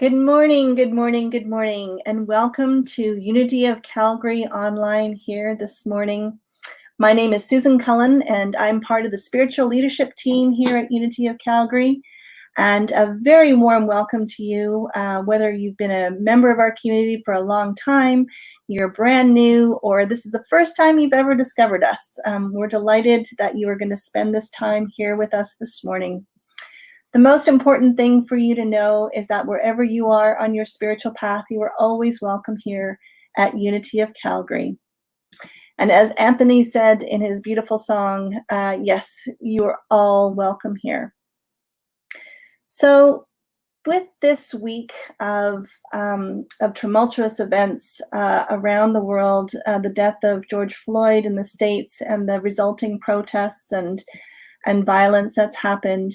Good morning, good morning, good morning, and welcome to Unity of Calgary online here this morning. My name is Susan Cullen, and I'm part of the spiritual leadership team here at Unity of Calgary. And a very warm welcome to you, whether you've been a member of our community for a long time, you're brand new, or this is the first time you've ever discovered us. We're delighted that you are going to spend this time here with us this morning. The most important thing for you to know is that wherever you are on your spiritual path, you are always welcome here at Unity of Calgary. And as Anthony said in his beautiful song, yes, you are all welcome here. So with this week of tumultuous events around the world, the death of George Floyd in the States and the resulting protests and violence that's happened,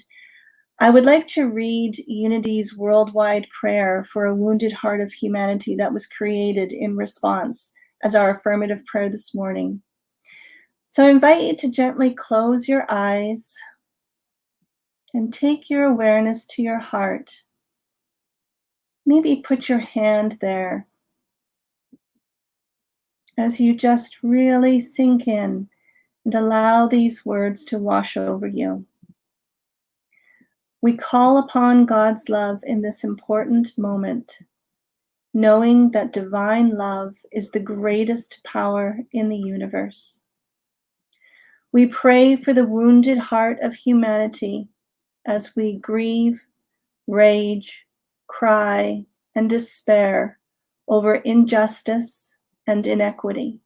I would like to read Unity's worldwide prayer for a wounded heart of humanity that was created in response as our affirmative prayer this morning. So I invite you to gently close your eyes and take your awareness to your heart. Maybe put your hand there as you just really sink in and allow these words to wash over you. We call upon God's love in this important moment, knowing that divine love is the greatest power in the universe. We pray for the wounded heart of humanity as we grieve, rage, cry, and despair over injustice and inequity.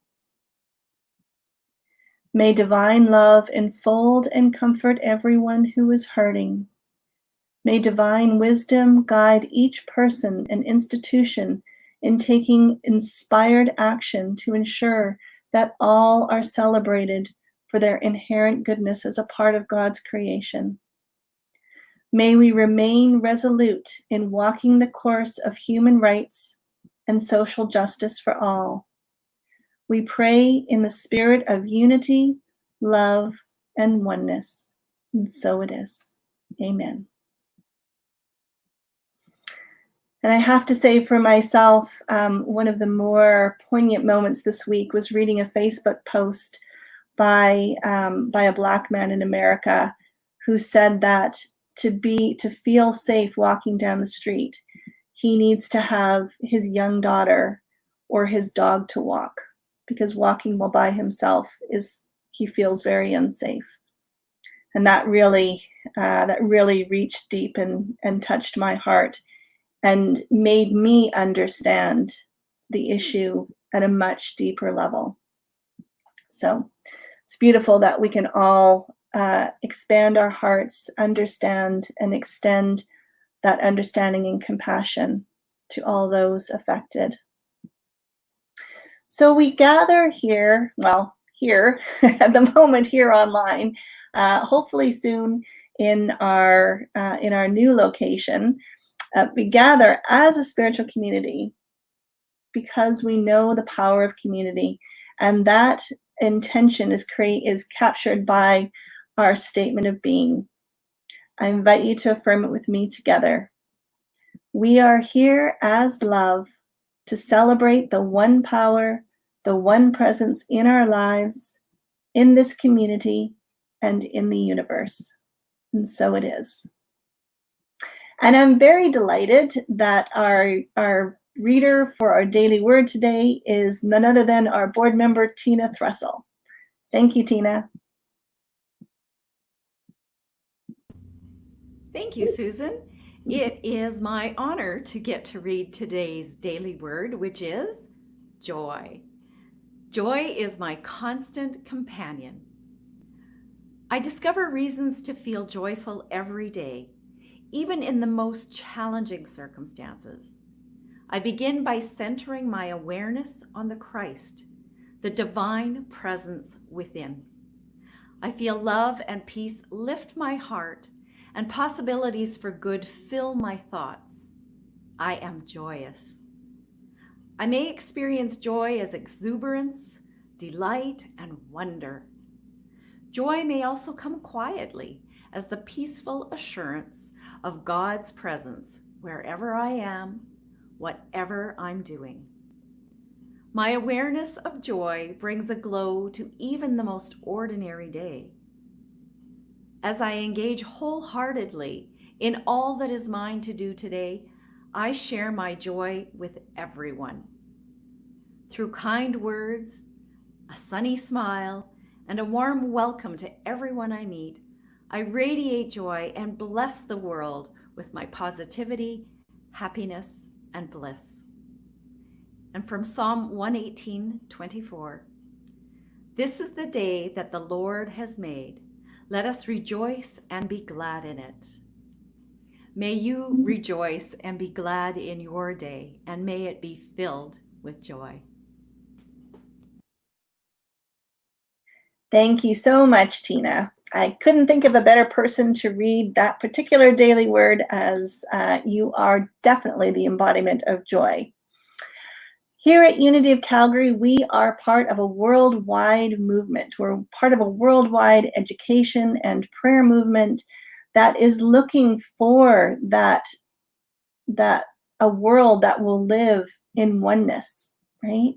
May divine love enfold and comfort everyone who is hurting. May divine wisdom guide each person and institution in taking inspired action to ensure that all are celebrated for their inherent goodness as a part of God's creation. May we remain resolute in walking the course of human rights and social justice for all. We pray in the spirit of unity, love, and oneness. And so it is. Amen. And I have to say for myself, one of the more poignant moments this week was reading a Facebook post by a Black man in America who said that to feel safe walking down the street, he needs to have his young daughter or his dog to walk, because walking while by himself he feels very unsafe. And that really reached deep and touched my heart and made me understand the issue at a much deeper level. So it's beautiful that we can all expand our hearts, understand, and extend that understanding and compassion to all those affected. So we gather here at the moment here online, hopefully soon in our new location. We gather as a spiritual community because we know the power of community, and that intention is captured by our statement of being. I invite you to affirm it with me together. We are here as love to celebrate the one power, the one presence in our lives, in this community, and in the universe. And so it is. And I'm very delighted that our reader for our daily word today is none other than our board member, Tina Thrussell. Thank you, Tina. Thank you, Susan. It is my honor to get to read today's daily word, which is joy. Joy is my constant companion. I discover reasons to feel joyful every day, even in the most challenging circumstances. I begin by centering my awareness on the Christ, the divine presence within. I feel love and peace lift my heart, and possibilities for good fill my thoughts. I am joyous. I may experience joy as exuberance, delight, and wonder. Joy may also come quietly as the peaceful assurance of God's presence wherever I am, whatever I'm doing. My awareness of joy brings a glow to even the most ordinary day. As I engage wholeheartedly in all that is mine to do today, I share my joy with everyone. Through kind words, a sunny smile, and a warm welcome to everyone I meet, I radiate joy and bless the world with my positivity, happiness, and bliss. And from Psalm 118:24, this is the day that the Lord has made. Let us rejoice and be glad in it. May you rejoice and be glad in your day, and may it be filled with joy. Thank you so much, Tina. I couldn't think of a better person to read that particular daily word, as you are definitely the embodiment of joy. Here at Unity of Calgary, we are part of a worldwide movement. We're part of a worldwide education and prayer movement that is looking for that a world that will live in oneness, right?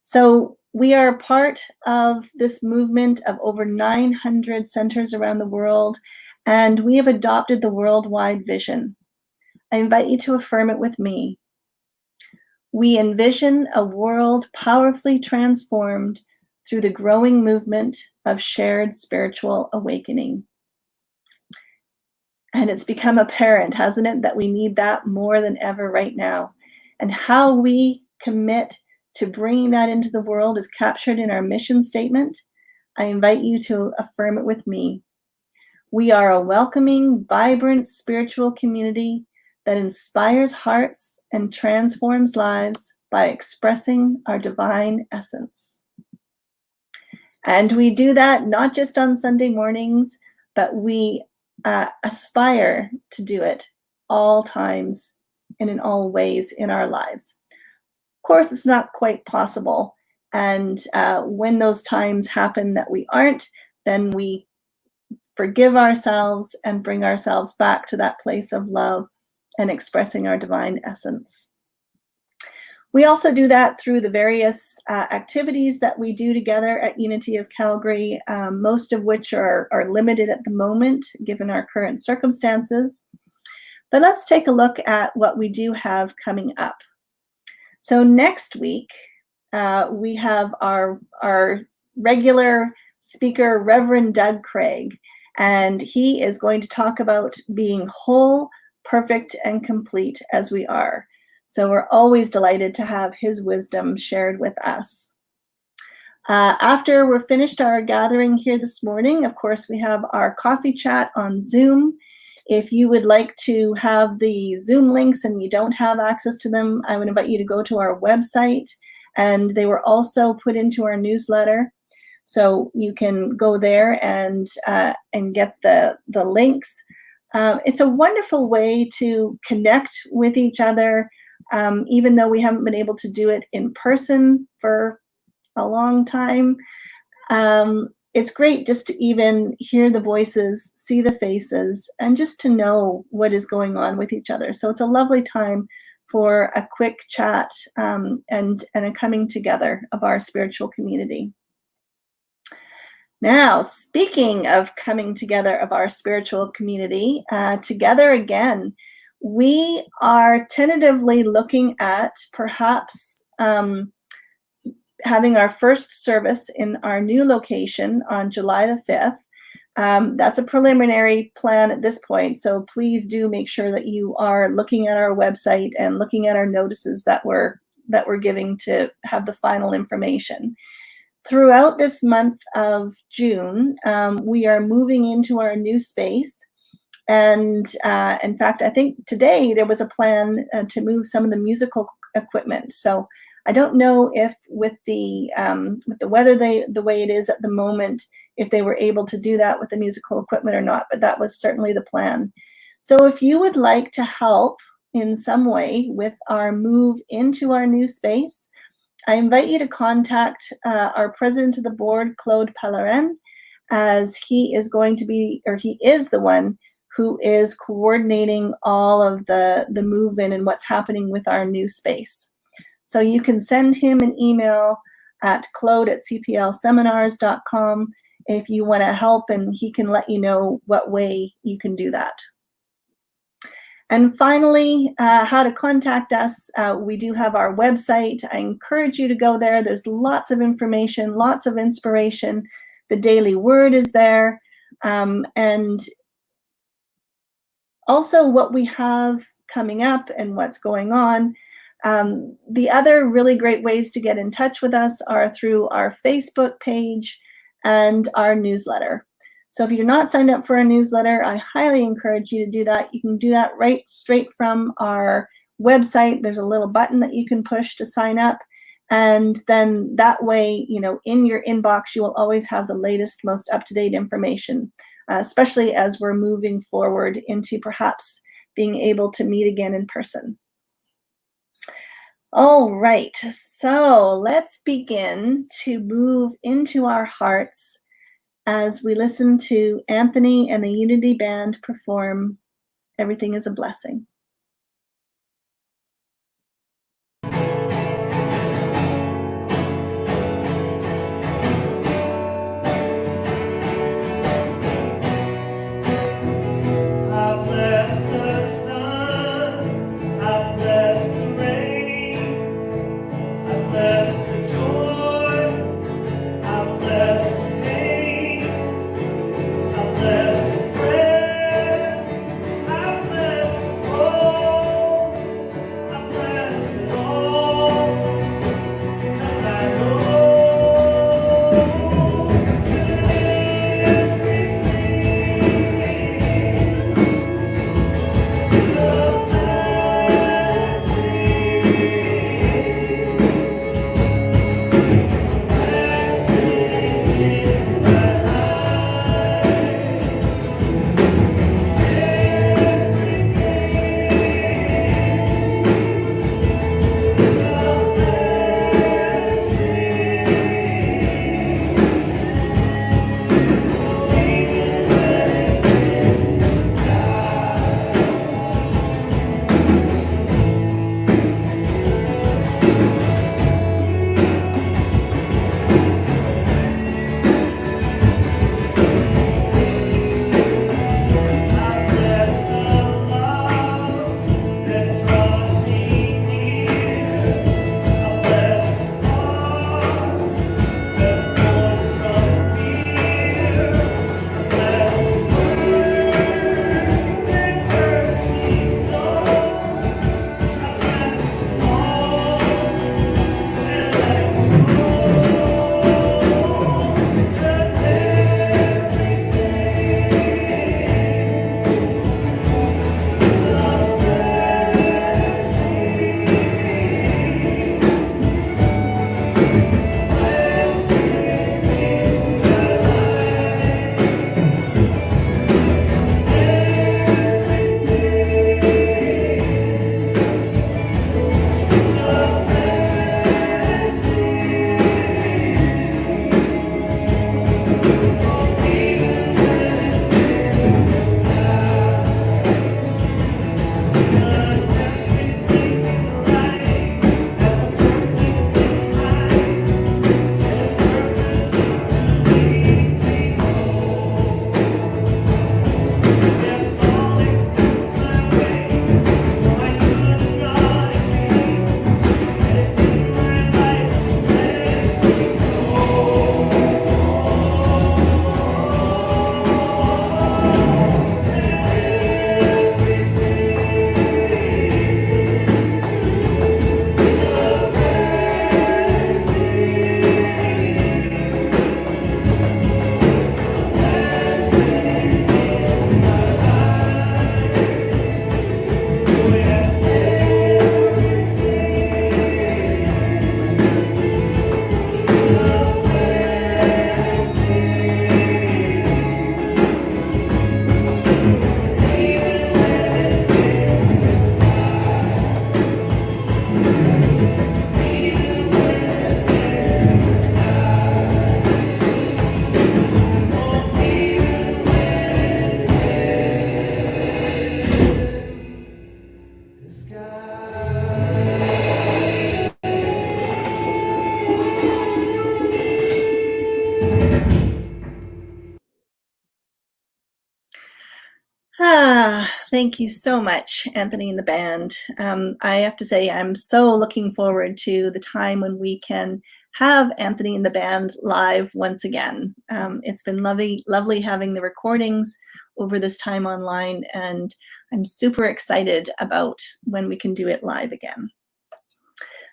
So we are part of this movement of over 900 centers around the world, and we have adopted the worldwide vision. I invite you to affirm it with me. We envision a world powerfully transformed through the growing movement of shared spiritual awakening. And it's become apparent, hasn't it, that we need that more than ever right now. And how we commit to bringing that into the world is captured in our mission statement. I invite you to affirm it with me. We are a welcoming, vibrant spiritual community that inspires hearts and transforms lives by expressing our divine essence. And we do that not just on Sunday mornings, but we aspire to do it all times and in all ways in our lives. Of course, it's not quite possible. And when those times happen that we aren't, then we forgive ourselves and bring ourselves back to that place of love and expressing our divine essence. We also do that through the various activities that we do together at Unity of Calgary, most of which are limited at the moment, given our current circumstances. But let's take a look at what we do have coming up. So next week, we have our regular speaker, Reverend Doug Craig, and he is going to talk about being whole, perfect, and complete as we are. So we're always delighted to have his wisdom shared with us. After we're finished our gathering here this morning, of course, we have our coffee chat on Zoom. If you would like to have the Zoom links and you don't have access to them, I would invite you to go to our website, and they were also put into our newsletter. So you can go there and get the links. It's a wonderful way to connect with each other, even though we haven't been able to do it in person for a long time. It's great just to even hear the voices, see the faces, and just to know what is going on with each other. So it's a lovely time for a quick chat and a coming together of our spiritual community. Now, speaking of coming together of our spiritual community, together again, we are tentatively looking at perhaps having our first service in our new location on July the 5th. That's a preliminary plan at this point, so please do make sure that you are looking at our website and looking at our notices that we're giving to have the final information. Throughout this month of June, we are moving into our new space. And in fact, I think today there was a plan to move some of the musical equipment. So I don't know if with the weather the way it is at the moment, if they were able to do that with the musical equipment or not, but that was certainly the plan. So if you would like to help in some way with our move into our new space, I invite you to contact our president of the board, Claude Pellerin, as he is going to be, or he is the one who is coordinating all of the movement and what's happening with our new space. So you can send him an email at claude@cplseminars.com if you want to help, and he can let you know what way you can do that. And finally, how to contact us. We do have our website. I encourage you to go there. There's lots of information, lots of inspiration. The daily word is there. And also what we have coming up and what's going on. The other really great ways to get in touch with us are through our Facebook page and our newsletter. So if you're not signed up for a newsletter, I highly encourage you to do that. You can do that right straight from our website. There's a little button that you can push to sign up. And then that way, in your inbox, you will always have the latest, most up-to-date information, especially as we're moving forward into perhaps being able to meet again in person. All right, so let's begin to move into our hearts as we listen to Anthony and the Unity Band perform Everything is a Blessing. I bless the friend, I bless the foe. Thank you so much, Anthony and the band. I have to say, I'm so looking forward to the time when we can have Anthony and the band live once again. It's been lovely having the recordings over this time online, and I'm super excited about when we can do it live again.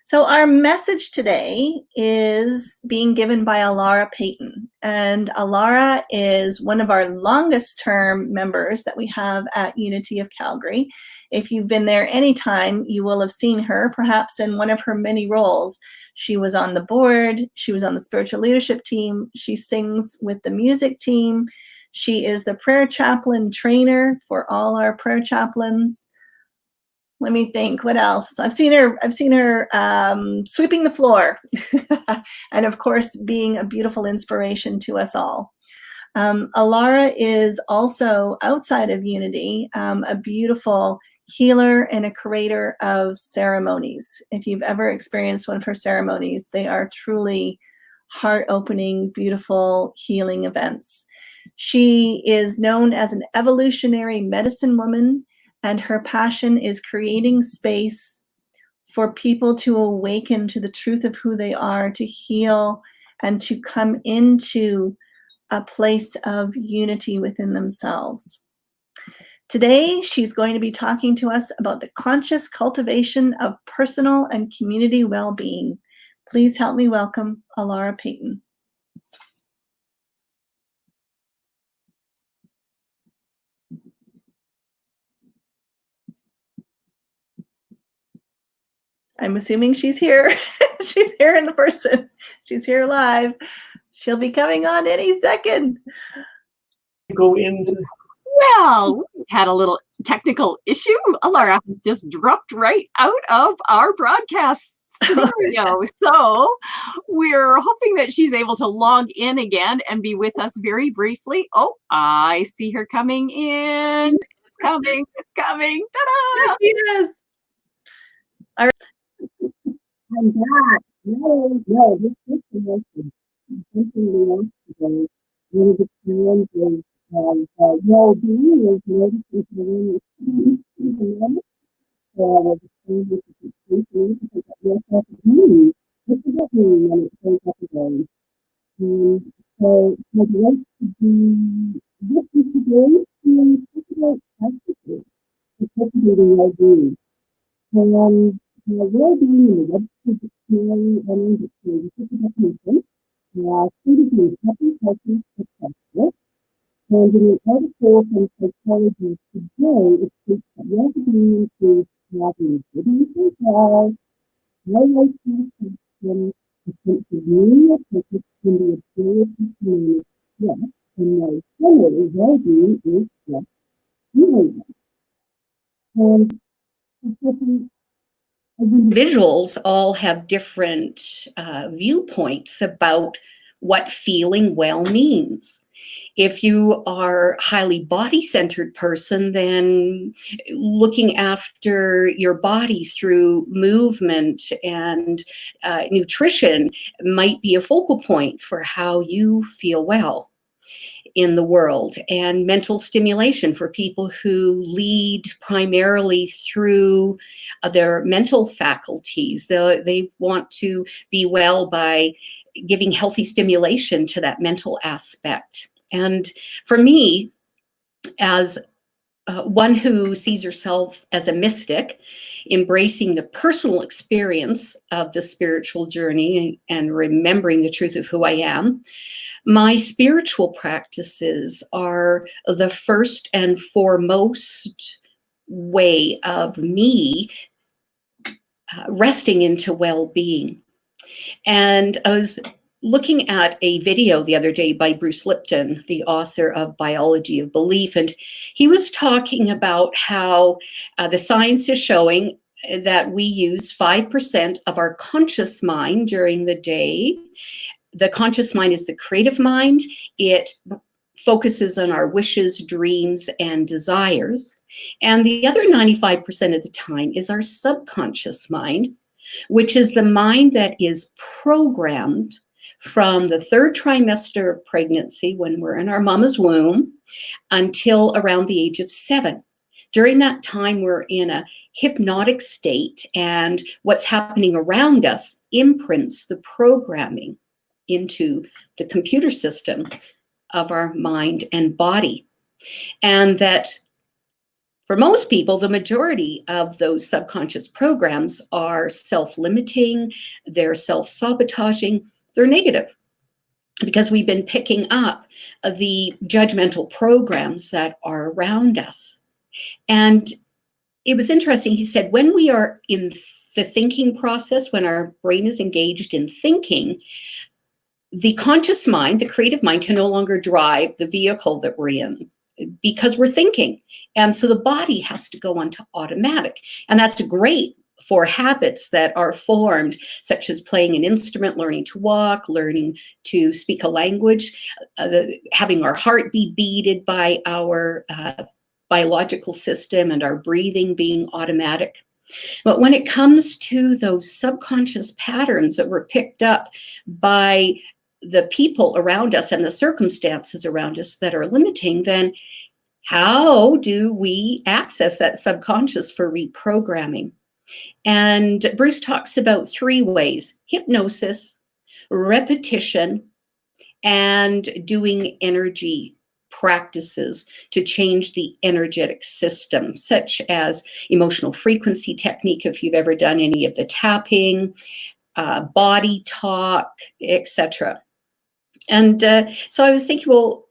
So our message today is being given by Alara Payten. And Alara is one of our longest term members that we have at Unity of Calgary. If you've been there anytime, you will have seen her, perhaps in one of her many roles. She was on the board, she was on the spiritual leadership team, she sings with the music team, she is the Prayer Chaplain Trainer for all our prayer chaplains. Let me think, what else? I've seen her sweeping the floor and of course being a beautiful inspiration to us all. Alara is also, outside of Unity, a beautiful healer and a creator of ceremonies. If you've ever experienced one of her ceremonies, they are truly heart-opening, beautiful healing events. She is known as an evolutionary medicine woman, and her passion is creating space for people to awaken to the truth of who they are, to heal, and to come into a place of unity within themselves. Today, she's going to be talking to us about the conscious cultivation of personal and community well-being. Please help me welcome Alara Payten. I'm assuming she's here. She's here in person. She's here live. She'll be coming on any second. Go into. Well, we had a little technical issue. Alara has just dropped right out of our broadcast scenario. So we're hoping that she's able to log in again and be with us very briefly. Oh, I see her coming in. It's coming. It's coming. Ta-da! There she is. All right. I'm back. No, this is something we want today. One of the challenges of well-being is noticing the the changes that you see because that yourself is meaning. This is what meaning when it shows up again. So I'd like to be with you today to talk about practices for cultivating well-being. Well-being is a dictionary and industry. This is a definition. Students in happy, healthy, successful. And in an article from Psychology Today, it states that well-being is having good mental health, high life satisfaction, a sense of meaning or purpose, and the ability to manage stress. And now, generally, well-being is just feeling. And Individuals all have different viewpoints about what feeling well means. If you are a highly body-centered person, then looking after your body through movement and nutrition might be a focal point for how you feel well in the world. And mental stimulation for people who lead primarily through their mental faculties. They want to be well by giving healthy stimulation to that mental aspect. And for me, as one who sees herself as a mystic, embracing the personal experience of the spiritual journey and remembering the truth of who I am, my spiritual practices are the first and foremost way of me resting into well-being. And I was looking at a video the other day by Bruce Lipton, the author of Biology of Belief, and he was talking about how the science is showing that we use 5% of our conscious mind during the day. The conscious mind is the creative mind. It focuses on our wishes, dreams, and desires. And the other 95% of the time is our subconscious mind, which is the mind that is programmed from the 3rd trimester of pregnancy, when we're in our mama's womb, until around the age of 7. During that time, we're in a hypnotic state, and what's happening around us imprints the programming into the computer system of our mind and body. And that for most people, the majority of those subconscious programs are self-limiting, they're self-sabotaging, they're negative, because we've been picking up the judgmental programs that are around us. And it was interesting, he said, when we are in the thinking process, when our brain is engaged in thinking, the conscious mind, the creative mind, can no longer drive the vehicle that we're in because we're thinking. And so the body has to go onto automatic. And that's great for habits that are formed, such as playing an instrument, learning to walk, learning to speak a language, having our heart be beated by our biological system, and our breathing being automatic. But when it comes to those subconscious patterns that were picked up by the people around us and the circumstances around us that are limiting, then how do we access that subconscious for reprogramming? And Bruce talks about 3 ways: hypnosis, repetition, and doing energy practices to change the energetic system, such as emotional frequency technique, if you've ever done any of the tapping, body talk, etc. And so I was thinking, well,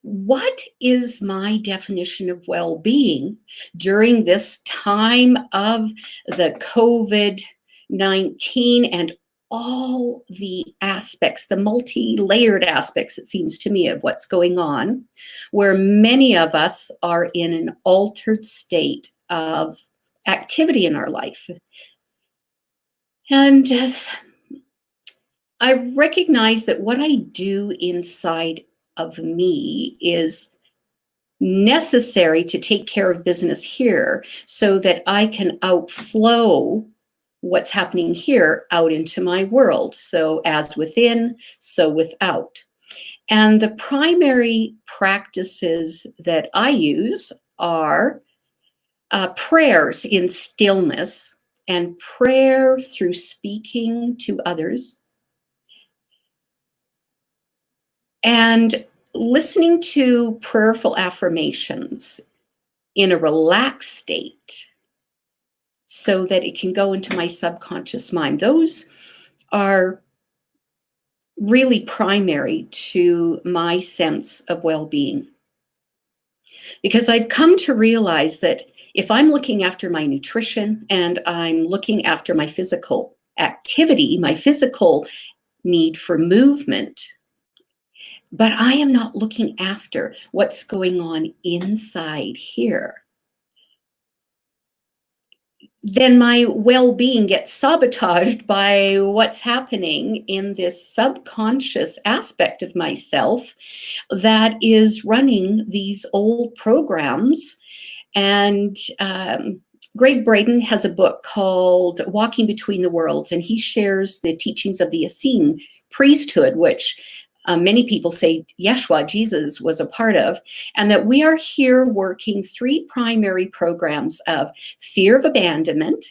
what is my definition of well-being during this time of the COVID-19 and all the aspects, the multi-layered aspects, it seems to me, of what's going on, where many of us are in an altered state of activity in our life. And I recognize that what I do inside of me is necessary to take care of business here so that I can outflow what's happening here out into my world. So as within, so without. And the primary practices that I use are prayers in stillness and prayer through speaking to others, and listening to prayerful affirmations in a relaxed state so that it can go into my subconscious mind. Those are really primary to my sense of well-being, because I've come to realize that if I'm looking after my nutrition and I'm looking after my physical activity, my physical need for movement, but I am not looking after what's going on inside here, then my well-being gets sabotaged by what's happening in this subconscious aspect of myself that is running these old programs. And Greg Braden has a book called Walking Between the Worlds, and he shares the teachings of the Essene priesthood, which many people say Yeshua, Jesus, was a part of, and that we are here working 3 primary programs of fear of abandonment,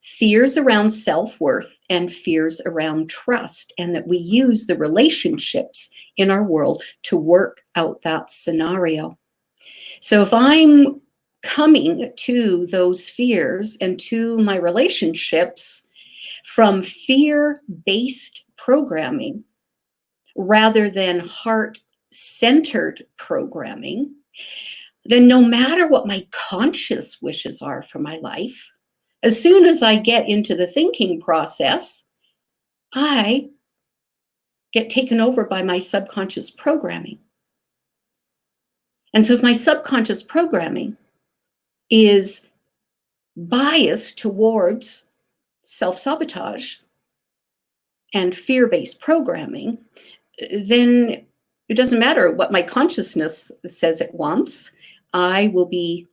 fears around self-worth, and fears around trust, and that we use the relationships in our world to work out that scenario. So if I'm coming to those fears and to my relationships from fear-based programming, rather than heart-centered programming, then no matter what my conscious wishes are for my life, as soon as I get into the thinking process, I get taken over by my subconscious programming. And so if my subconscious programming is biased towards self-sabotage and fear-based programming, then it doesn't matter what my consciousness says it wants. I will be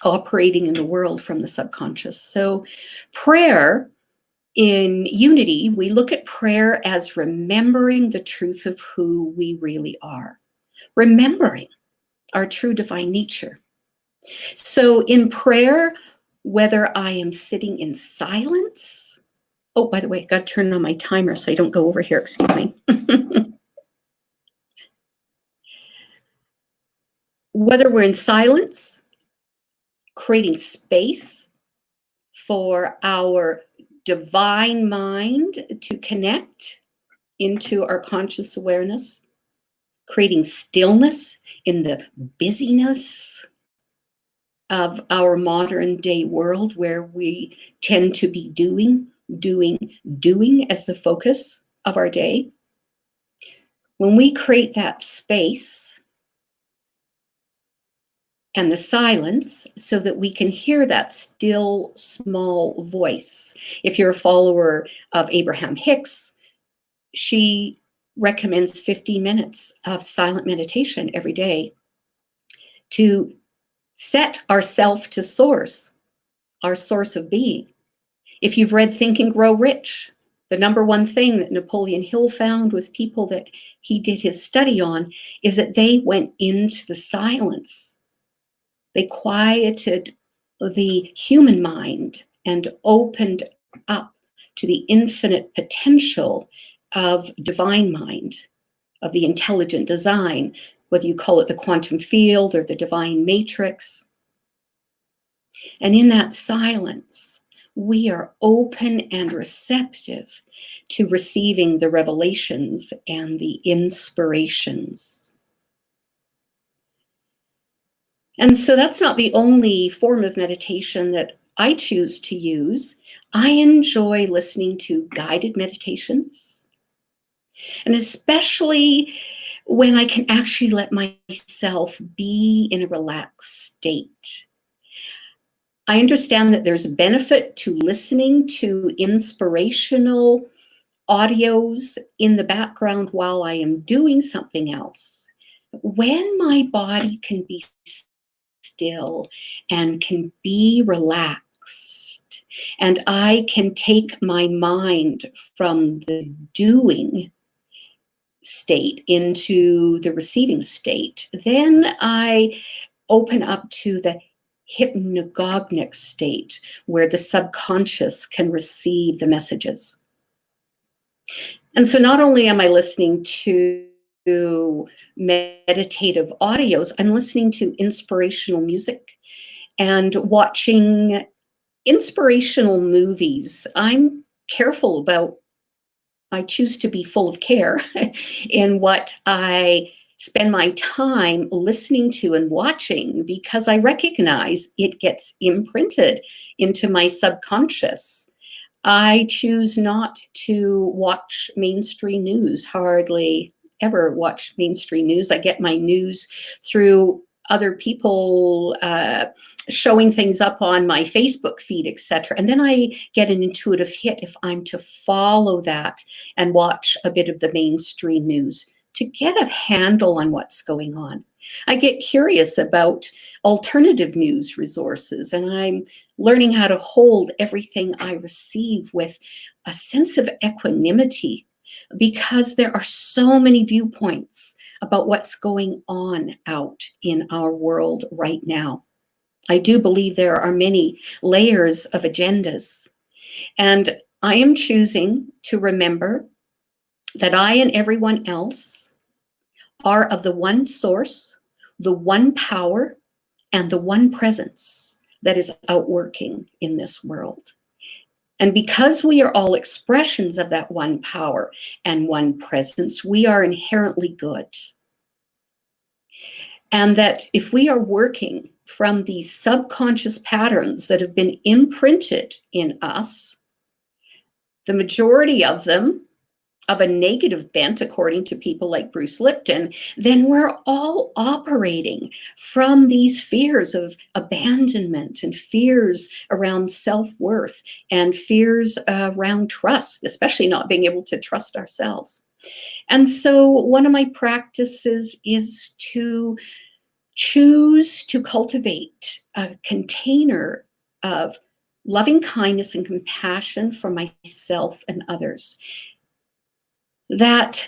operating in the world from the subconscious. So prayer In Unity, we look at prayer as remembering the truth of who we really are, remembering our true divine nature. So in prayer, whether I am sitting in silence, oh, by the way, I got to turn on my timer so I don't go over here, excuse me. Whether we're in silence, creating space for our divine mind to connect into our conscious awareness, creating stillness in the busyness of our modern day world where we tend to be doing as the focus of our day. When we create that space and the silence so that we can hear that still small voice. If you're a follower of Abraham Hicks, she recommends 15 minutes of silent meditation every day to set ourself to source, our source of being. If you've read Think and Grow Rich, the number one thing that Napoleon Hill found with people that he did his study on is that they went into the silence. They quieted the human mind and opened up to the infinite potential of divine mind, of the intelligent design, whether you call it the quantum field or the divine matrix. And in that silence, we are open and receptive to receiving the revelations and the inspirations. And so that's not the only form of meditation that I choose to use. I enjoy listening to guided meditations, and especially when I can actually let myself be in a relaxed state. I understand that there's a benefit to listening to inspirational audios in the background while I am doing something else. When my body can be still and can be relaxed, and I can take my mind from the doing state into the receiving state, then I open up to the hypnagogic state where the subconscious can receive the messages. And so not only am I listening to meditative audios, I'm listening to inspirational music and watching inspirational movies. I'm careful about, I choose to be full of care in what I spend my time listening to and watching, because I recognize it gets imprinted into my subconscious. I choose not to watch mainstream news, hardly ever watch mainstream news. I get my news through other people showing things up on my Facebook feed, etc. And then I get an intuitive hit if I'm to follow that and watch a bit of the mainstream news to get a handle on what's going on. I get curious about alternative news resources, and I'm learning how to hold everything I receive with a sense of equanimity, because there are so many viewpoints about what's going on out in our world right now. I do believe there are many layers of agendas, and I am choosing to remember that I and everyone else are of the one source, the one power, and the one presence that is outworking in this world. And because we are all expressions of that one power and one presence, we are inherently good. And that if we are working from these subconscious patterns that have been imprinted in us, the majority of them of a negative bent, according to people like Bruce Lipton, then we're all operating from these fears of abandonment and fears around self-worth and fears around trust, especially not being able to trust ourselves. And so one of my practices is to choose to cultivate a container of loving kindness and compassion for myself and others. That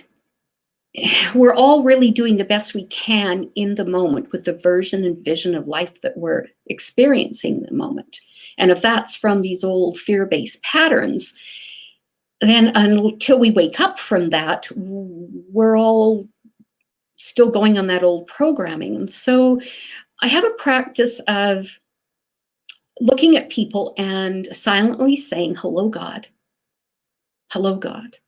we're all really doing the best we can in the moment with the version and vision of life that we're experiencing in the moment. And if that's from these old fear-based patterns, then until we wake up from that, we're all still going on that old programming. And so I have a practice of looking at people and silently saying, hello, God. Hello, God.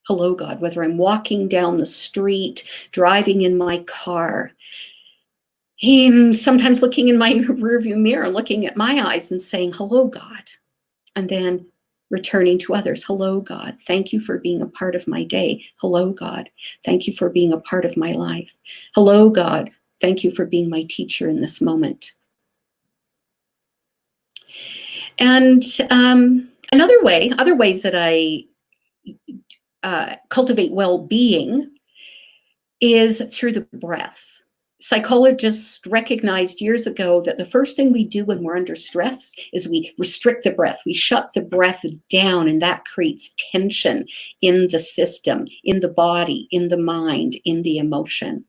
Hello, God. Whether I'm walking down the street, driving in my car, sometimes looking in my rearview mirror, looking at my eyes and saying, hello, God. And then returning to others. Hello, God. Thank you for being a part of my day. Hello, God. Thank you for being a part of my life. Hello, God. Thank you for being my teacher in this moment. And other ways that I cultivate well-being is through the breath. Psychologists recognized years ago that the first thing we do when we're under stress is we restrict the breath. We shut the breath down, and that creates tension in the system, in the body, in the mind, in the emotion.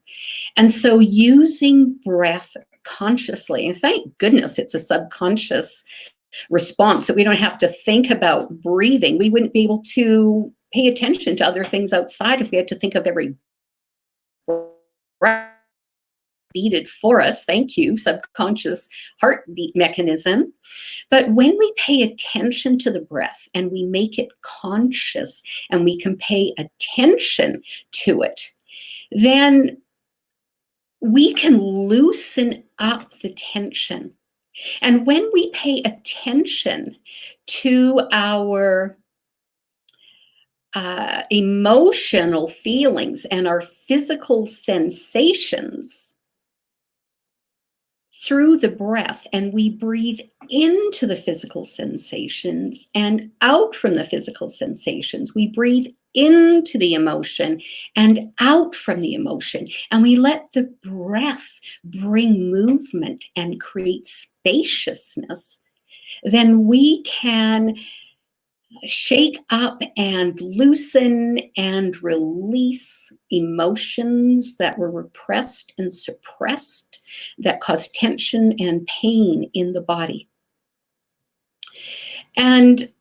And so using breath consciously, and thank goodness it's a subconscious response, so we don't have to think about breathing. We wouldn't be able to pay attention to other things outside if we had to think of every breath beated for us. Thank you, subconscious heartbeat mechanism. But when we pay attention to the breath and we make it conscious and we can pay attention to it, then we can loosen up the tension. And when we pay attention to our emotional feelings and our physical sensations through the breath, and we breathe into the physical sensations and out from the physical sensations, we breathe into the emotion and out from the emotion, and we let the breath bring movement and create spaciousness, then we can shake up and loosen and release emotions that were repressed and suppressed that cause tension and pain in the body. And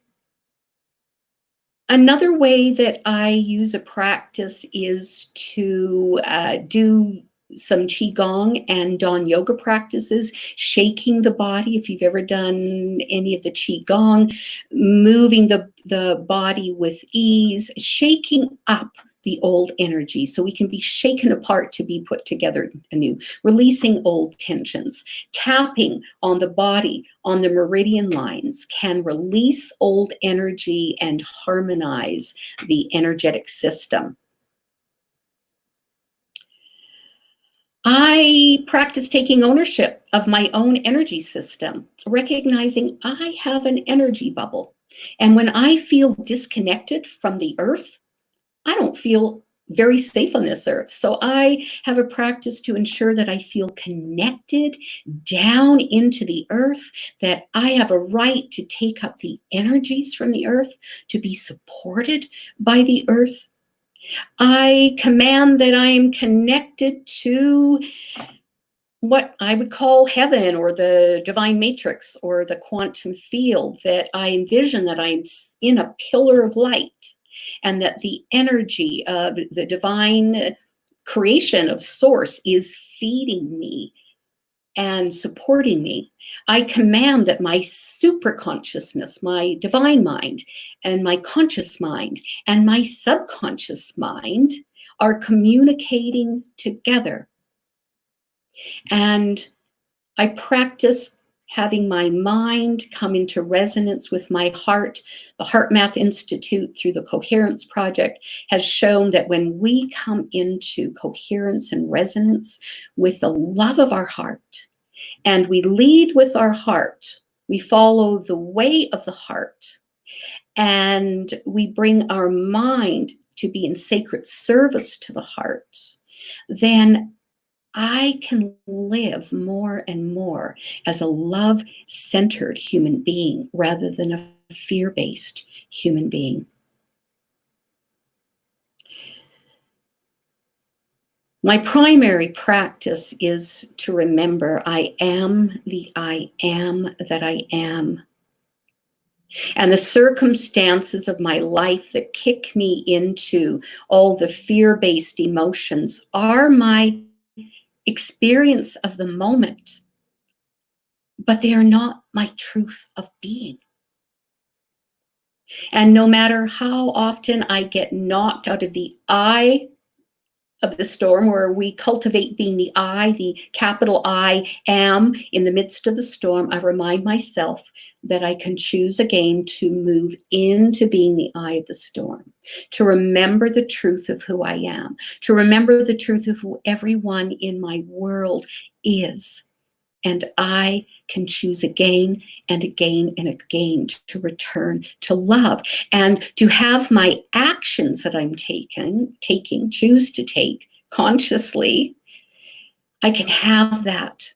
another way that I use a practice is to do some Qigong and Dawn yoga practices, shaking the body. If you've ever done any of the Qigong, moving the body with ease, shaking up the old energy so we can be shaken apart to be put together anew, releasing old tensions. Tapping on the body, on the meridian lines, can release old energy and harmonize the energetic system. I practice taking ownership of my own energy system, recognizing I have an energy bubble. And when I feel disconnected from the earth, I don't feel very safe on this earth. So I have a practice to ensure that I feel connected down into the earth, that I have a right to take up the energies from the earth, to be supported by the earth. I command that I am connected to what I would call heaven or the divine matrix or the quantum field, that I envision that I'm in a pillar of light and that the energy of the divine creation of source is feeding me and supporting me. I command that my super consciousness, my divine mind, and my conscious mind, and my subconscious mind are communicating together. And I practice having my mind come into resonance with my heart. The Heart Math Institute, through the Coherence Project, has shown that when we come into coherence and resonance with the love of our heart, and we lead with our heart, we follow the way of the heart, and we bring our mind to be in sacred service to the heart, then I can live more and more as a love-centered human being rather than a fear-based human being. My primary practice is to remember I am the I am that I am. And the circumstances of my life that kick me into all the fear-based emotions are my experience of the moment, but they are not my truth of being. And no matter how often I get knocked out of the eye of the storm, where we cultivate being the I, the capital I am in the midst of the storm, I remind myself that I can choose again to move into being the eye of the storm, to remember the truth of who I am, to remember the truth of who everyone in my world is. And I can choose again and again and again to return to love, and to have my actions that I'm choose to take consciously. I can have that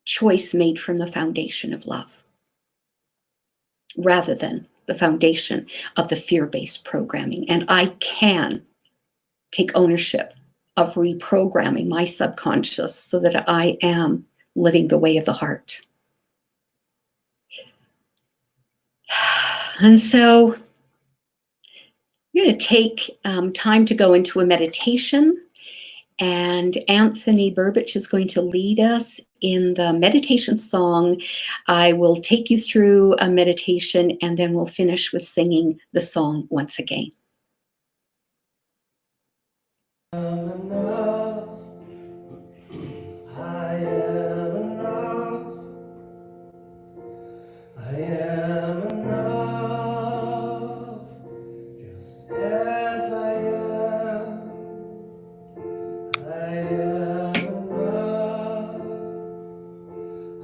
choice made from the foundation of love rather than the foundation of the fear-based programming. And I can take ownership of reprogramming my subconscious so that I am living the way of the heart. And so I'm going to take time to go into a meditation, and Anthony Burbidge is going to lead us in the meditation song. I will take you through a meditation, and then we'll finish with singing the song once again. I'm enough. I am enough. I am enough. Just as I am. I am enough.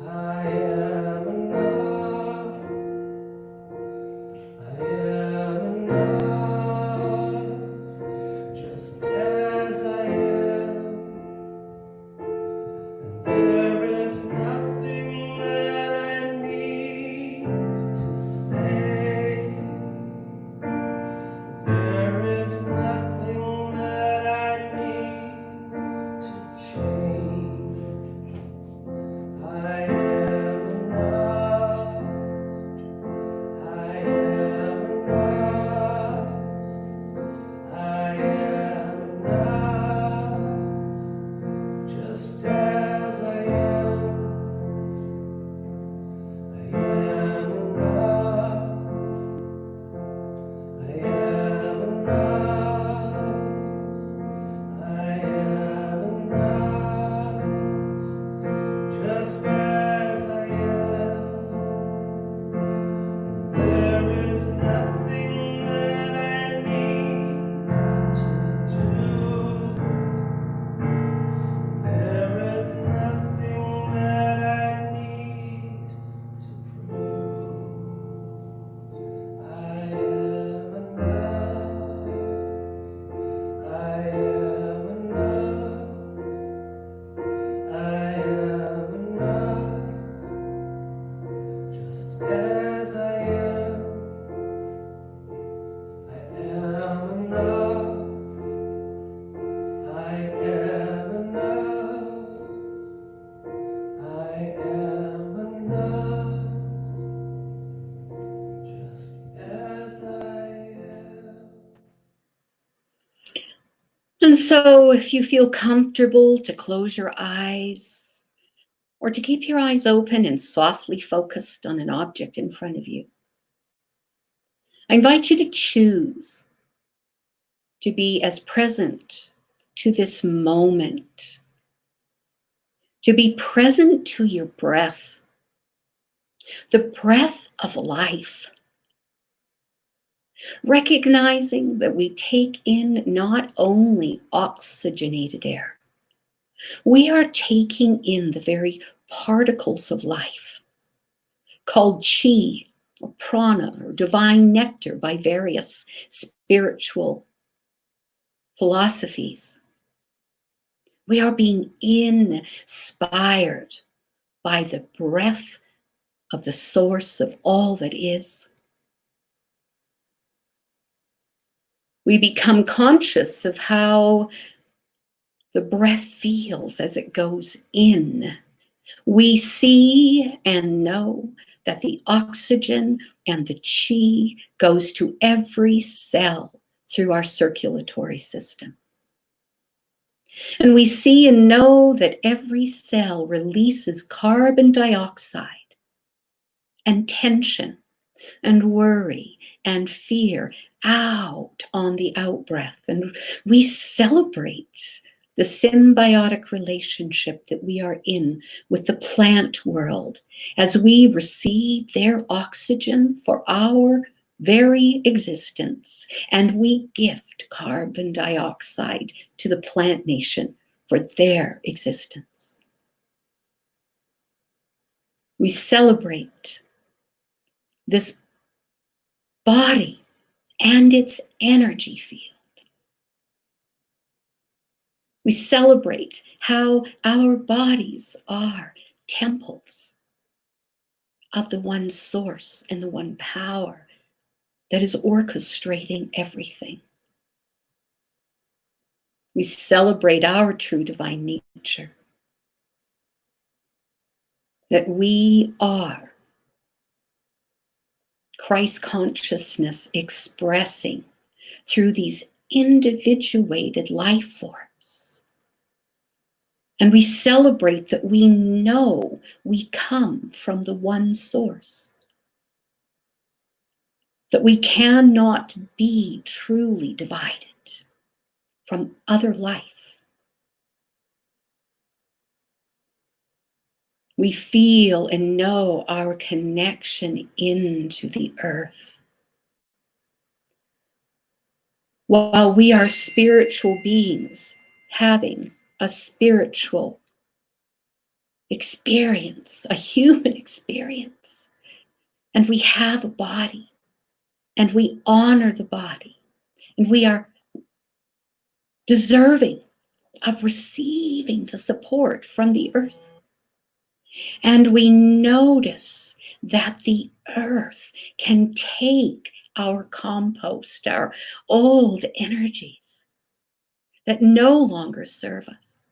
I am enough. I am enough. Just as I am. There is nothing that I need to say. There is nothing that I need to change. I am enough. I am enough. I am enough. Just as I am. I am enough. I am enough. I am enough. Just as I am. There is nothing that I need to do. There is nothing that I need to prove. I am enough. I am enough. I am enough. Just as I am. I am enough. I am enough. I am enough. Just as I am. And so if you feel comfortable to close your eyes or to keep your eyes open and softly focused on an object in front of you, I invite you to choose to be as present to this moment, to be present to your breath, the breath of life, recognizing that we take in not only oxygenated air, we are taking in the very particles of life, called chi, or prana, or divine nectar by various spiritual philosophies. We are being inspired by the breath of the source of all that is. We become conscious of how the breath feels as it goes in. We see and know that the oxygen and the chi goes to every cell through our circulatory system. And we see and know that every cell releases carbon dioxide and tension and worry and fear out on the out-breath. And we celebrate the symbiotic relationship that we are in with the plant world as we receive their oxygen for our very existence, and we gift carbon dioxide to the plant nation for their existence. We celebrate this body and its energy field. We celebrate how our bodies are temples of the one source and the one power that is orchestrating everything. We celebrate our true divine nature, that we are Christ consciousness expressing through these individuated life forms. And we celebrate that we know we come from the one source, that we cannot be truly divided from other life. We feel and know our connection into the earth. While we are spiritual beings having a spiritual experience, a human experience, and we have a body, and we honor the body, and we are deserving of receiving the support from the earth. And we notice that the earth can take our compost, our old energies that no longer serve us.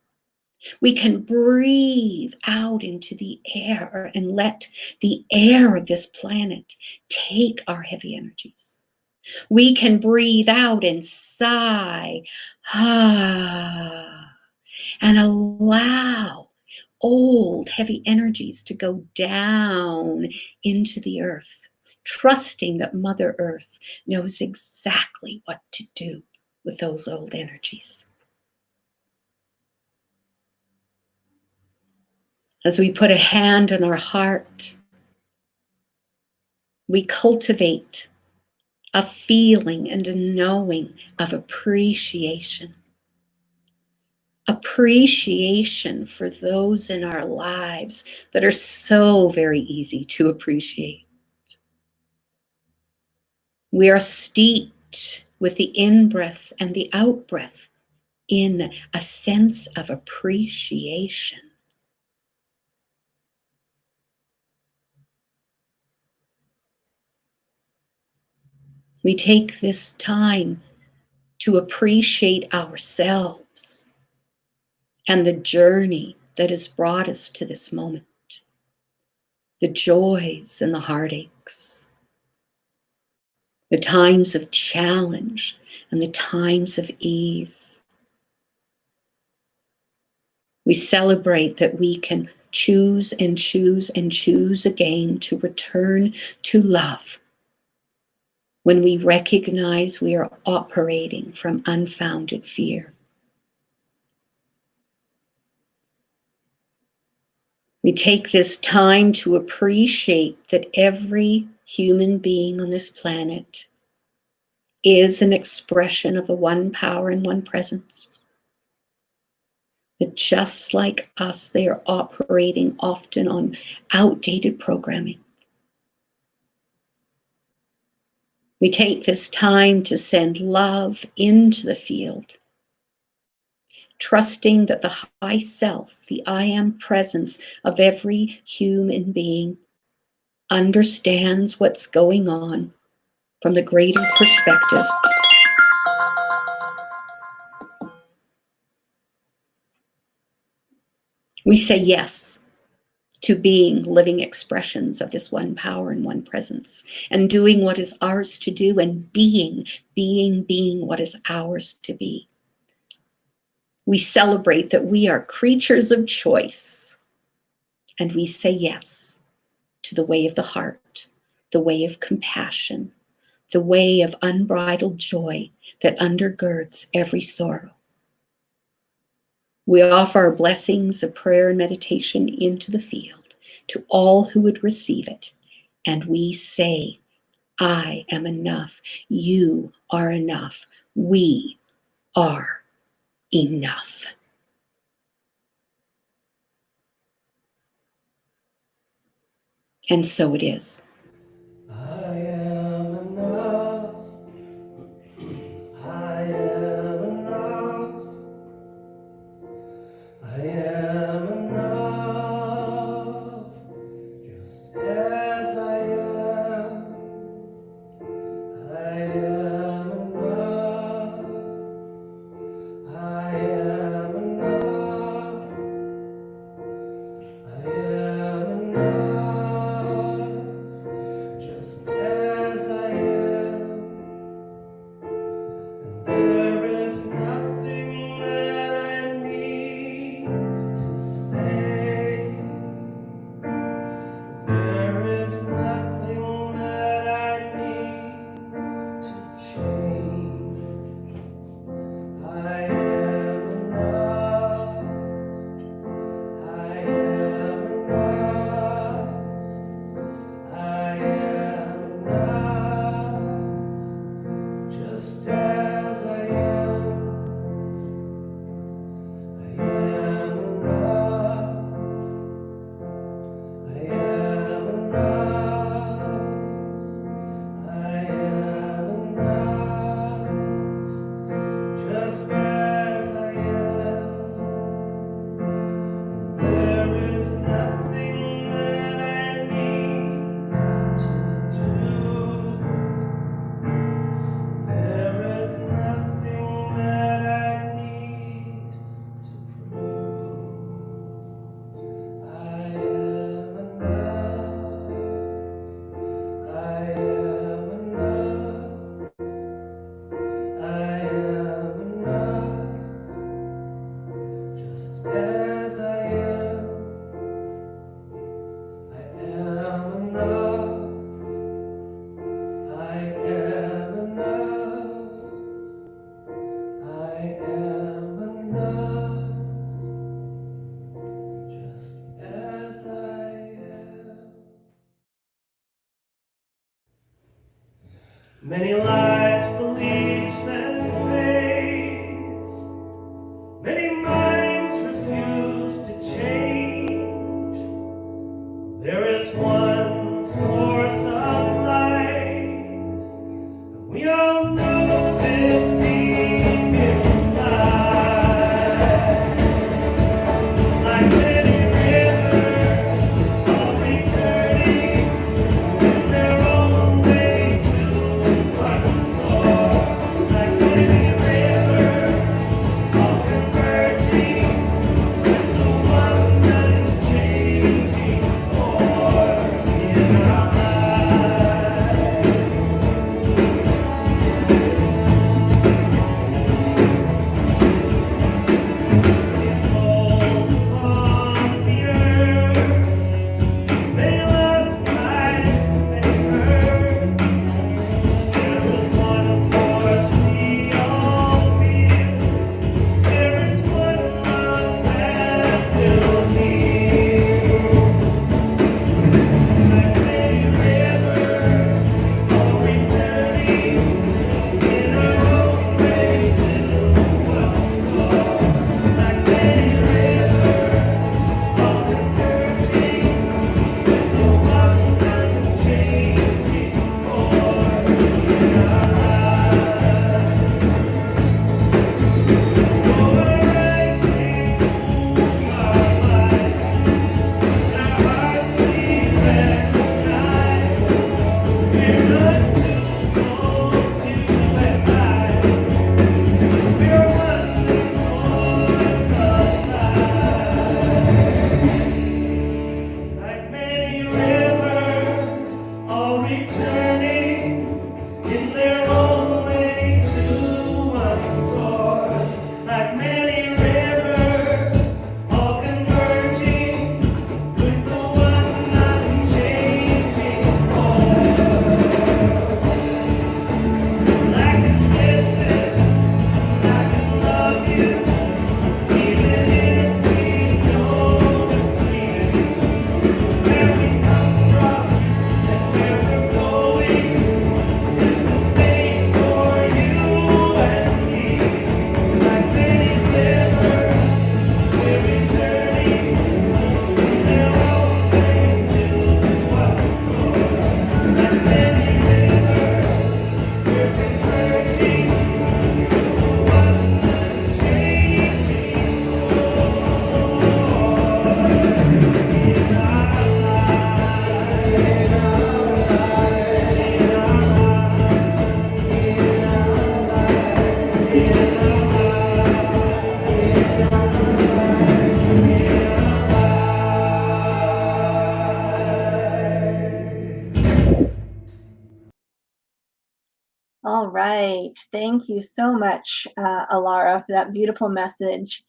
We can breathe out into the air and let the air of this planet take our heavy energies. We can breathe out and sigh, and allow old heavy energies to go down into the earth, trusting that Mother Earth knows exactly what to do with those old energies. As we put a hand on our heart, we cultivate a feeling and a knowing of appreciation. Appreciation for those in our lives that are so very easy to appreciate. We are steeped with the in-breath and the out-breath in a sense of appreciation. We take this time to appreciate ourselves and the journey that has brought us to this moment, the joys and the heartaches, the times of challenge and the times of ease. We celebrate that we can choose and choose and choose again to return to love when we recognize we are operating from unfounded fear. We take this time to appreciate that every human being on this planet is an expression of the one power and one presence. That just like us, they are operating often on outdated programming. We take this time to send love into the field, trusting that the high self, the I am presence of every human being, understands what's going on from the greater perspective. We say yes to being living expressions of this one power and one presence, and doing what is ours to do, and being what is ours to be. We celebrate that we are creatures of choice, and we say yes to the way of the heart, the way of compassion, the way of unbridled joy that undergirds every sorrow. We offer our blessings of prayer and meditation into the field to all who would receive it, and we say, I am enough, you are enough, we are enough. And so it is. I am enough. I am enough. I am enough. Just as I am. I am enough. I am enough. I am enough. Just as I am. And there is nothing that I need to say. There is nothing that I need to change. I am enough. I am enough. I am enough. Just as I am. I am enough. I am enough. I am enough. Just as I am. And there is nothing that I need to do. There is nothing that I need to prove. I am enough. I am enough. I am enough. Just as I am. I am enough. I am enough. I am enough. Just as I am. Many lies, beliefs, and faiths. Many minds refuse to change. There is one source of life. We all know this deep inside. Like many rivers all returning in their own way to one source. All right. Thank you so much, Alara, for that beautiful message.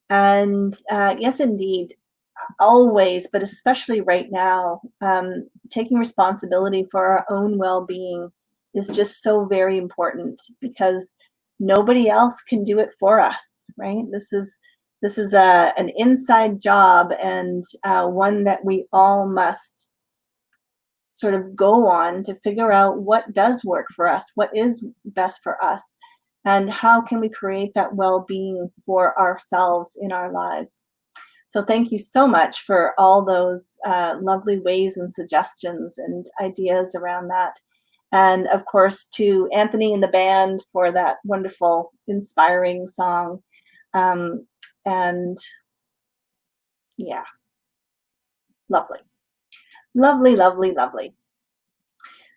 And yes, indeed, always, but especially right now, taking responsibility for our own well-being is just so very important, because nobody else can do it for us, right? This is an inside job, and one that we all must sort of go on to figure out what does work for us, what is best for us, and how can we create that well-being for ourselves in our lives. So thank you so much for all those lovely ways and suggestions and ideas around that. And of course, to Anthony and the band for that wonderful, inspiring song. And yeah, lovely. Lovely, lovely, lovely.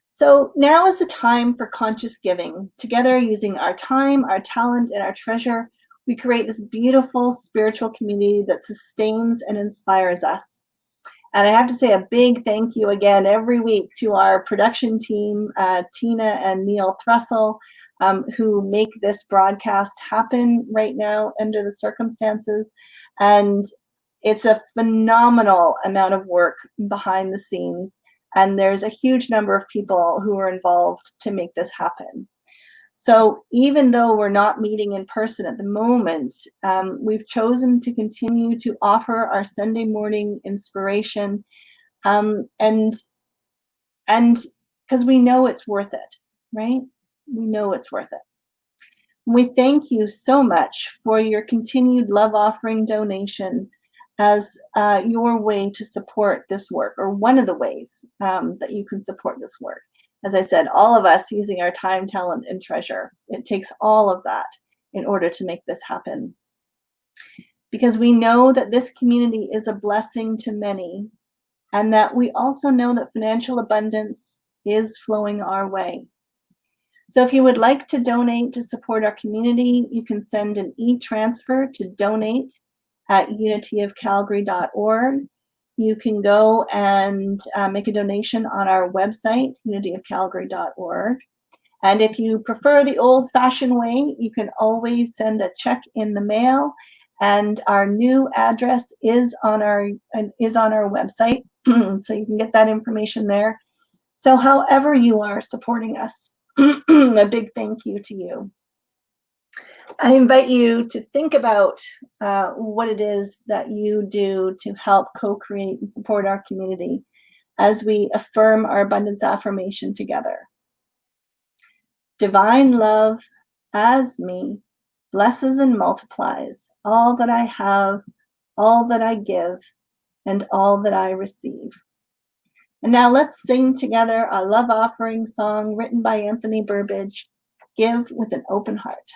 So now is the time for conscious giving. Together, using our time, our talent, and our treasure, we create this beautiful spiritual community that sustains and inspires us. And I have to say a big thank you again every week to our production team, Tina and Neil Thrussell, who make this broadcast happen right now under the circumstances. And it's a phenomenal amount of work behind the scenes. And there's a huge number of people who are involved to make this happen. So even though we're not meeting in person at the moment, we've chosen to continue to offer our Sunday morning inspiration, and because we know it's worth it, right? We know it's worth it. We thank you so much for your continued love offering donation as your way to support this work, or one of the ways that you can support this work. As I said, all of us using our time, talent, and treasure. It takes all of that in order to make this happen. Because we know that this community is a blessing to many, and that we also know that financial abundance is flowing our way. So if you would like to donate to support our community, you can send an e-transfer to donate@unityofcalgary.org. You can go and make a donation on our website, unityofcalgary.org. And if you prefer the old-fashioned way, you can always send a check in the mail. And our new address is on our website, so you can get that information there. So however you are supporting us, a big thank you to you. I invite you to think about what it is that you do to help co-create and support our community as we affirm our abundance affirmation together. Divine love as me blesses and multiplies all that I have, all that I give, and all that I receive. And now let's sing together a love offering song written by Anthony Burbidge, Give with an Open Heart.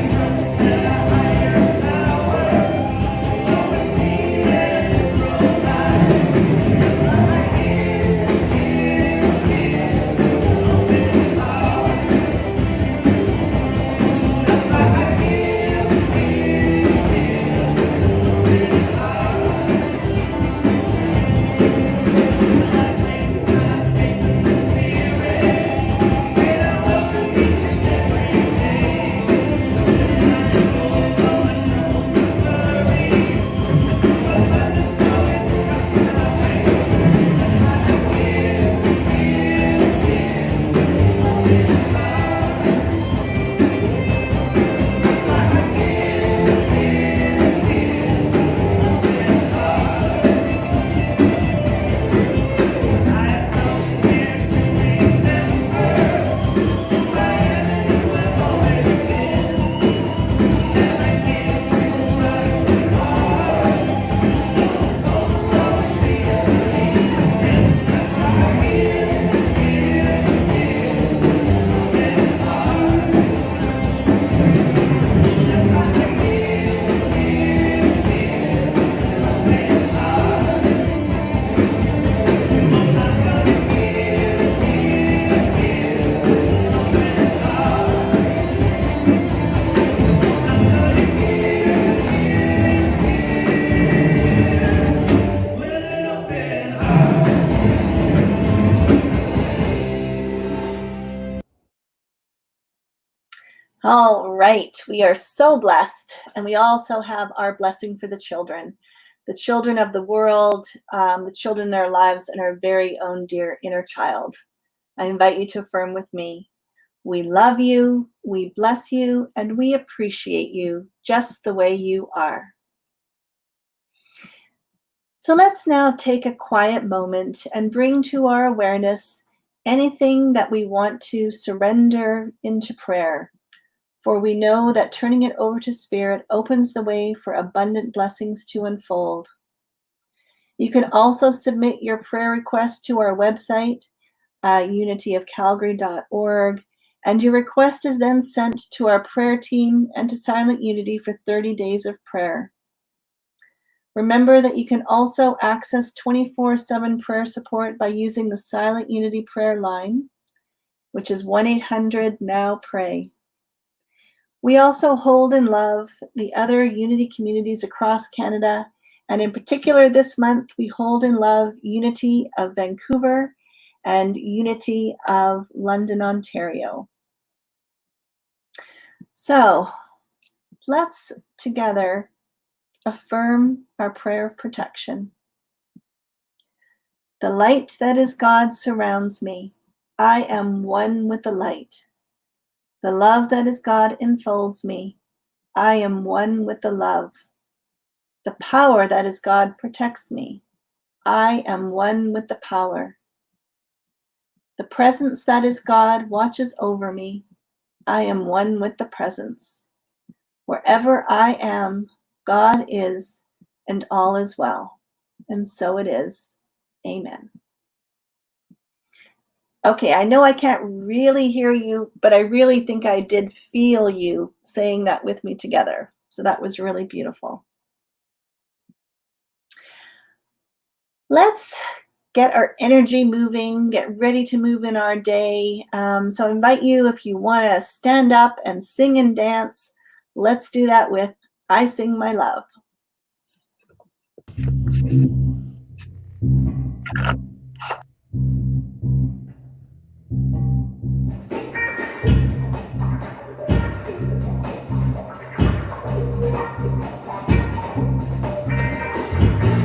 Trust that a higher power All right, we are so blessed, and we also have our blessing for the children of the world, the children in our lives, and our very own dear inner child. I invite you to affirm with me. We love you, we bless you, and we appreciate you just the way you are. So let's now take a quiet moment and bring to our awareness anything that we want to surrender into prayer. For we know that turning it over to Spirit opens the way for abundant blessings to unfold. You can also submit your prayer request to our website, unityofcalgary.org, and your request is then sent to our prayer team and to Silent Unity for 30 days of prayer. Remember that you can also access 24/7 prayer support by using the Silent Unity prayer line, which is 1-800-NOW-PRAY. We also hold in love the other Unity communities across Canada, and in particular this month, we hold in love Unity of Vancouver and Unity of London, Ontario. So let's together affirm our prayer of protection. The light that is God surrounds me. I am one with the light. The love that is God enfolds me. I am one with the love. The power that is God protects me. I am one with the power. The presence that is God watches over me. I am one with the presence. Wherever I am, God is, and all is well. And so it is. Amen. Okay, I know I can't really hear you, but I really think I did feel you saying that with me together. So that was really beautiful. Let's get our energy moving, get ready to move in our day. So I invite you, if you want to stand up and sing and dance, let's do that with I Sing My Love.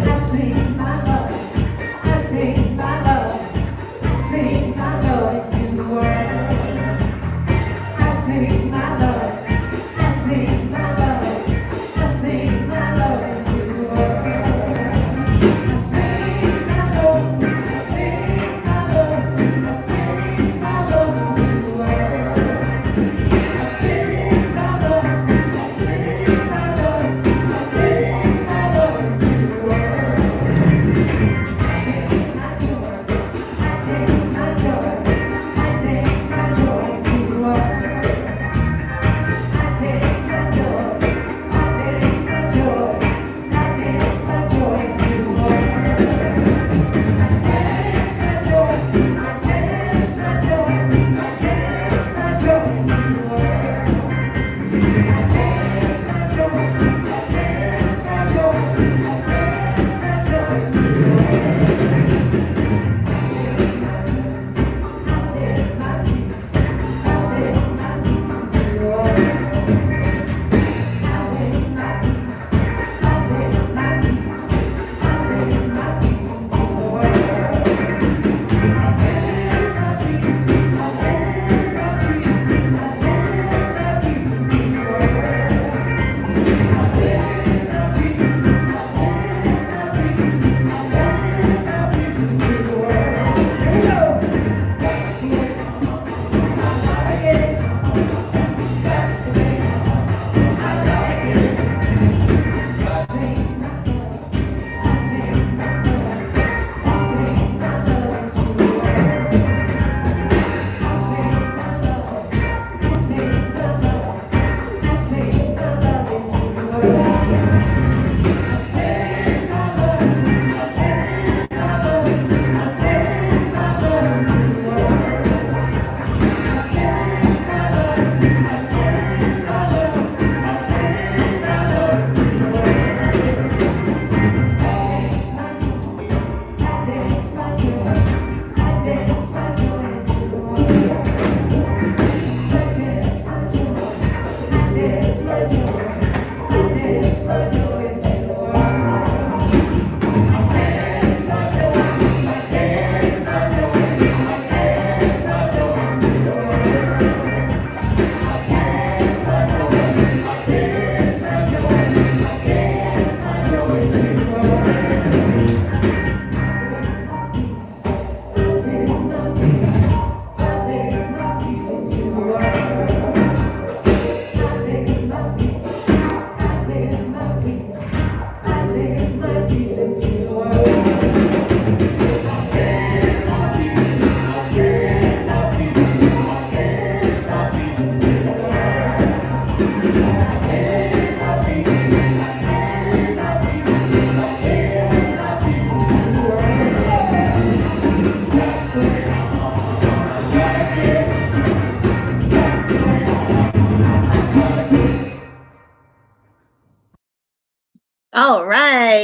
I sing my love, I sing my love, I sing my love to the world. I sing my love, I sing my love, I sing my love to the world.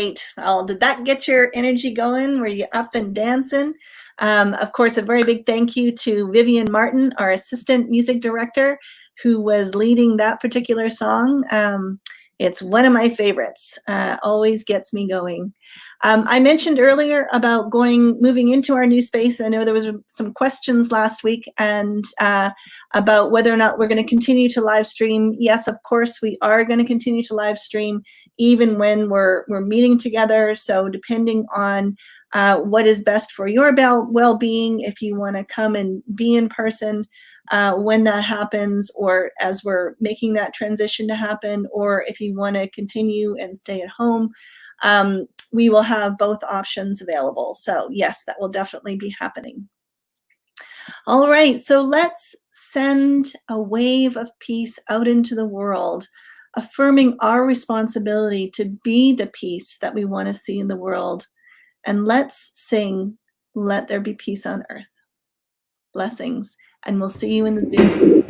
right. Well, did that get your energy going? Were you up and dancing? Of course, a very big thank you to Vivian Martin, our assistant music director, who was leading that particular song. It's one of my favorites. Always gets me going. I mentioned earlier about moving into our new space. I know there was some questions last week and about whether or not we're going to continue to live stream. Yes, of course, we are going to continue to live stream even when we're meeting together. So depending on what is best for your well-being, if you want to come and be in person when that happens, or as we're making that transition to happen, or if you want to continue and stay at home, we will have both options available. So yes, that will definitely be happening. All right, so let's send a wave of peace out into the world, affirming our responsibility to be the peace that we want to see in the world. And let's sing, "Let There Be Peace on Earth." Blessings, and we'll see you in the Zoom.